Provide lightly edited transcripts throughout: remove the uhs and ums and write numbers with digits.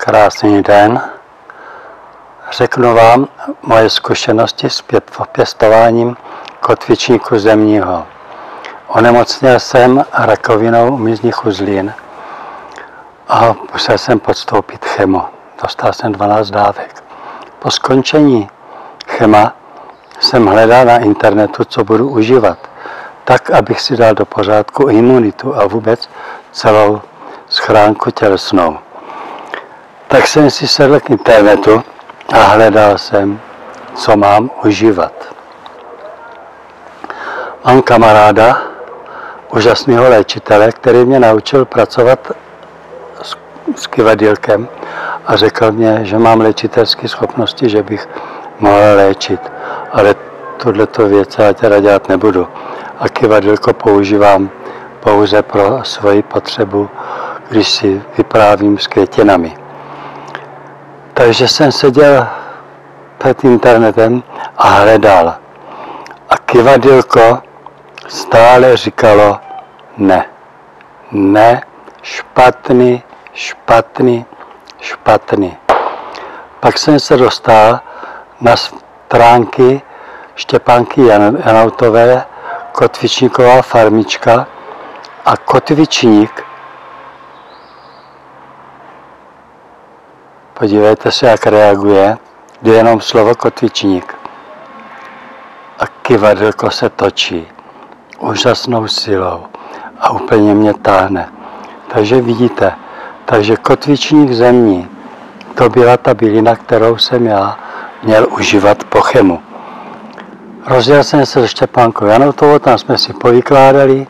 Krásný den. Řeknu vám moje zkušenosti s pěstováním kotvičníku zemního. Onemocněl jsem rakovinou mízních uzlin a musel jsem podstoupit chemo. Dostal jsem 12 dávek. Po skončení chema jsem hledal na internetu, co budu užívat, tak, abych si dal do pořádku imunitu a vůbec celou schránku tělesnou. Tak jsem si sedl k internetu a hledal jsem, co mám užívat. Mám kamaráda, úžasného léčitele, který mě naučil pracovat s kivadýlkem a řekl mě, že mám léčitelské schopnosti, že bych mohl léčit. Ale tuto věc já teda dělat nebudu. A kivadýlko používám pouze pro svoji potřebu, když si vyprávím s květinami. Takže jsem seděl před internetem a hledal. A kivadýlko stále říkalo ne. Ne, špatný, špatný, špatný. Pak jsem se dostal na stránky Štěpánky Janoutové, Kotvičníková farmička a kotvičník. Podívejte se, jak reaguje, kdy jenom slovo kotvičník. A kivadýlko se točí úžasnou silou a úplně mě táhne. Takže vidíte, takže kotvičník zemní, to byla ta bylina, kterou jsem já měl užívat po chemu. Rozjel jsem se se Štěpánkou Janoutovou, tam jsme si povykládali,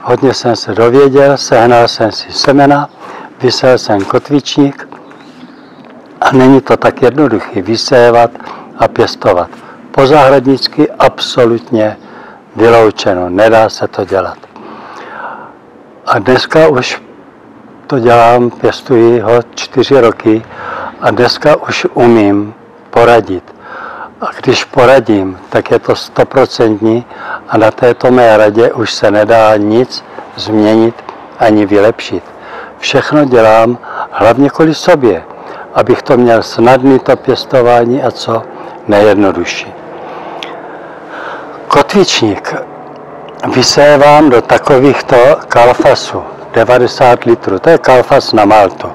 hodně jsem se dověděl, sehnal jsem si semena, vysel jsem kotvičník a není to tak jednoduché vysévat a pěstovat. Po zahradnicky absolutně vyloučeno, nedá se to dělat. A dneska už to dělám, pěstuji ho 4 roky a dneska už umím poradit. A když poradím, tak je to 100% a na této mé radě už se nedá nic změnit ani vylepšit. Všechno dělám hlavně kvůli sobě, abych to měl snadný to pěstování a co nejjednodušší. Kotvičník vysévám do takovýchto kalfasů, 90 litrů, to je kalfas na maltu.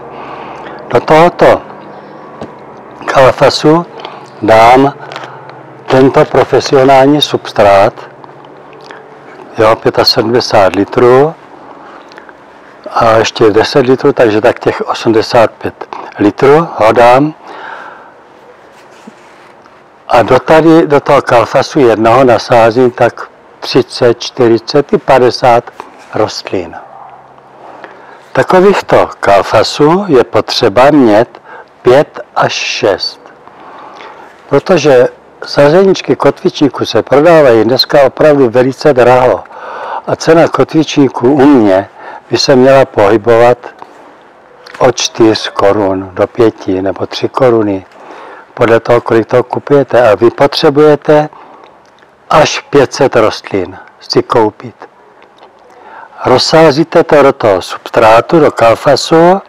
Do tohoto kalfasu dám tento profesionální substrát, jo, 75 litrů a ještě 10 litrů, takže tak těch 85 litrů ho dám. A do toho kalfasu jednoho nasázím tak 30, 40 i 50 rostlin. Takovýchto kalfasů je potřeba mít 5 až 6. Protože sazeničky kotvičníku se prodávají dneska opravdu velice draho. A cena kotvičníku u mě by se měla pohybovat od 4 korun do 5 nebo 3 koruny. Podle toho, kolik toho kupujete. A vy potřebujete až 500 rostlin si koupit. Rozsázíte to do toho substrátu, do kalfasu,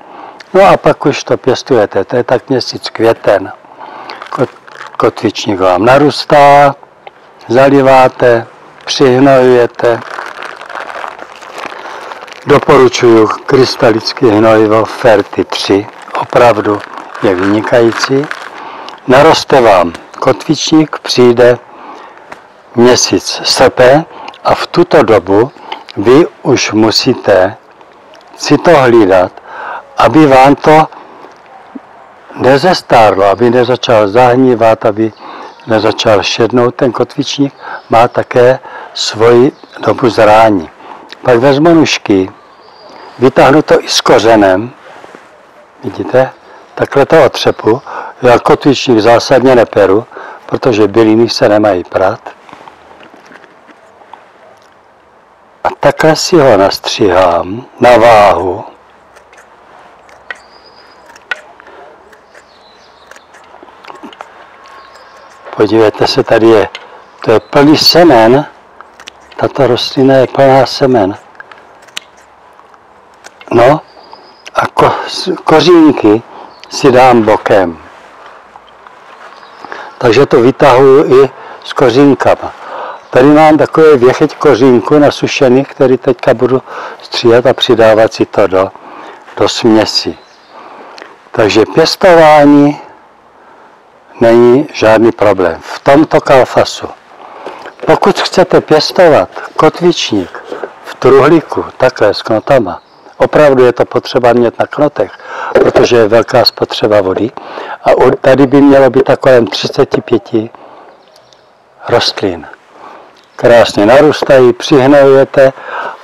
no a pak už to pěstujete. To je tak měsíc květen. Kotvičník vám narůstá, zaliváte, přihnojujete. Doporučuji krystalické hnojivo Ferty 3, opravdu je vynikající. Naroste vám kotvičník, přijde měsíc srpen a v tuto dobu vy už musíte si to hlídat, aby vám to nezestárlo, aby nezačal zahnívat, aby nezačal šednout. Ten kotvičník má také svoji dobu zrání. Pak vezmu nůžky, vytáhnu to i s kořenem, vidíte, takhle to otřepu. Já kotvičník zásadně neperu, protože byliny se nemají prát. A takhle si ho nastříhám na váhu. Podívejte se, tady je, to je plný semen, tato rostlina je plná semen. No a kořínky si dám bokem. Takže to vytahuji i s kořínkama. Tady mám takové věcheť kořínku nasušený, který teďka budu stříhat a přidávat si to do směsi. Takže pěstování není žádný problém. V tomto kalfasu. Pokud chcete pěstovat kotvičník v truhlíku, takhle s knotama, opravdu je to potřeba mít na knotech, protože je velká spotřeba vody. A tady by mělo být kolem 35 rostlin. Krásně narůstají, přihnojujete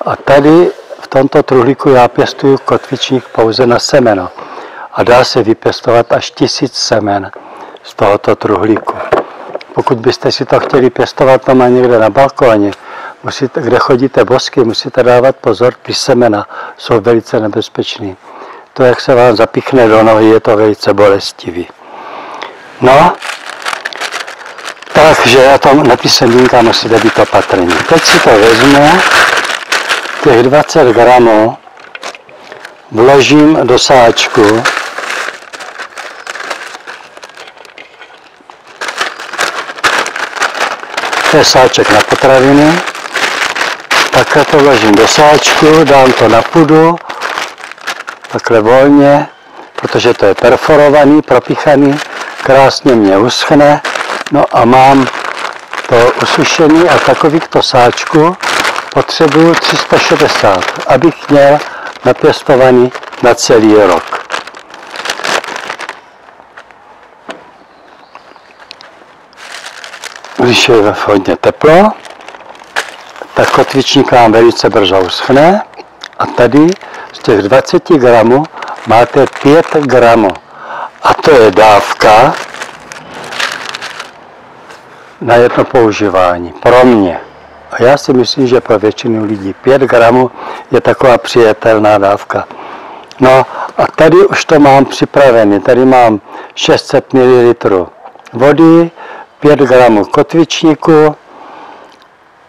a tady v tomto truhlíku já pěstuju kotvičník pouze na semeno. A dá se vypěstovat až 1000 semen z tohoto truhlíku. Pokud byste si to chtěli pěstovat doma někde na balkóně, kde chodíte bosky, musíte dávat pozor, ty semena jsou velice nebezpečný. To, jak se vám zapíchne do nohy, je to velice bolestivý. No, takže na ty semínka musíte být opatrní. Teď si to vezmu, těch 20 gramů vložím do sáčku. To je sáček na potraviny. Takhle to vložím do sáčku, dám to na půdu, takhle volně, protože to je perforovaný, propíchaný, krásně mě uschne. No a mám to usušený a takovýchto sáčků potřebuju 360, abych měl napěstovaný na celý rok. Když je hodně teplo, tak kotvičník vám velice brzo uschne a tady z těch 20 gramů máte 5 gramů. A to je dávka na jedno používání. Pro mě. A já si myslím, že pro většinu lidí 5 gramů je taková přijatelná dávka. No a tady už to mám připravené. Tady mám 600 ml vody, 5 gramů kotvičníku.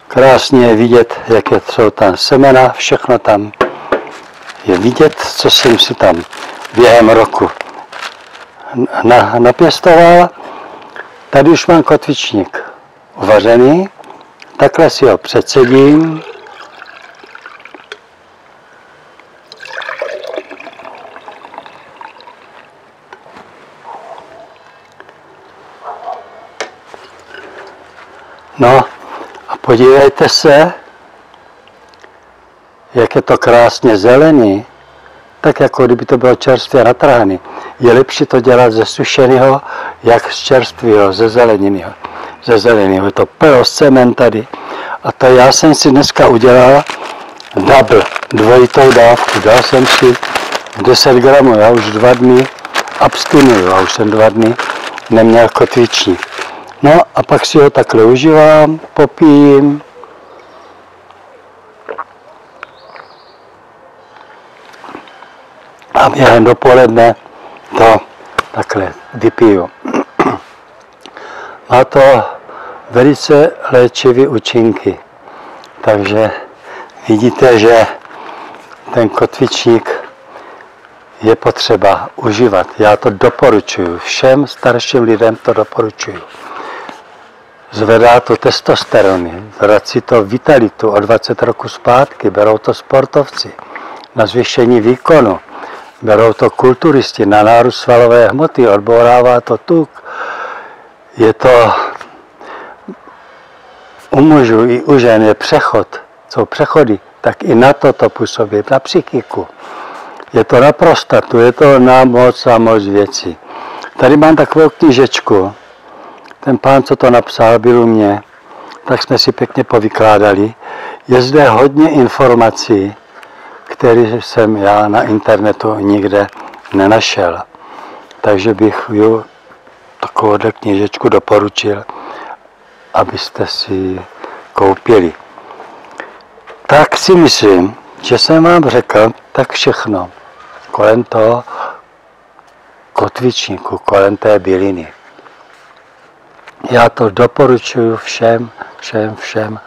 Krásně je vidět, jaké jsou tam semena, všechno tam je vidět, co jsem si tam během roku napěstoval. Tady už mám kotvičník uvařený, takhle si ho předsedím. No a podívejte se, jak je to krásně zelený, tak jako kdyby to bylo čerstvě natrhaný. Je lepší to dělat ze sušeného, jak z čerstvého, ze zeleného. Je to plno semen tady. A to já jsem si dneska udělal double, dvojitou dávku. Dal jsem si 10 gramů, já už 2 dny abstinuju, já už jsem 2 dny neměl kotvičník. No a pak si ho takhle užívám, popijím. A během dopoledne to takhle vypiju. Má to velice léčivé účinky. Takže vidíte, že ten kotvičník je potřeba užívat. Já to doporučuji. Všem starším lidem to doporučuji. Zvedá to testosterony, vrací to vitalitu o 20 roků zpátky, berou to sportovci na zvýšení výkonu, berou to kulturisti na nárůst svalové hmoty, odbourává to tuk. Je to u mužů i u žen je přechod, jsou přechody, tak i na to působí, na psychiku. Je to na prostatu, je to na moc a moc věcí. Tady mám takovou knížečku. Ten pán, co to napsal, byl u mě, tak jsme si pěkně povykládali. Je zde hodně informací, které jsem já na internetu nikde nenašel. Takže bych ju takovouhle knížečku doporučil, abyste si koupili. Tak si myslím, že jsem vám řekl tak všechno kolem toho kotvičníku, kolem té byliny. Já to doporučuji všem,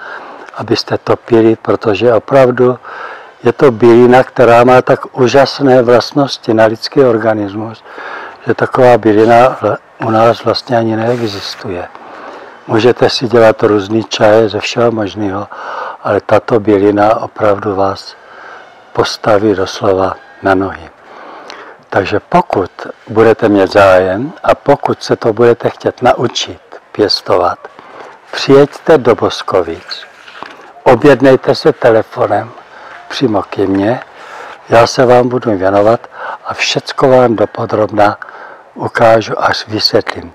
abyste to pili, protože opravdu je to bylina, která má tak úžasné vlastnosti na lidský organismus, že taková bylina u nás vlastně ani neexistuje. Můžete si dělat různý čaje ze všeho možného, ale tato bylina opravdu vás postaví doslova na nohy. Takže pokud budete mít zájem a pokud se to budete chtět naučit pěstovat, přijeďte do Boskovic, objednejte se telefonem přímo ke mně, já se vám budu věnovat a všecko vám dopodrobna ukážu, až vysvětlím.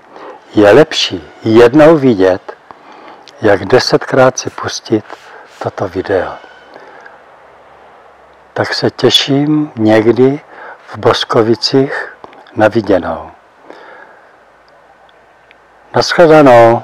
Je lepší jednou vidět, jak 10krát si pustit toto video. Tak se těším někdy v Boskovicích na viděnou. Naschledanou.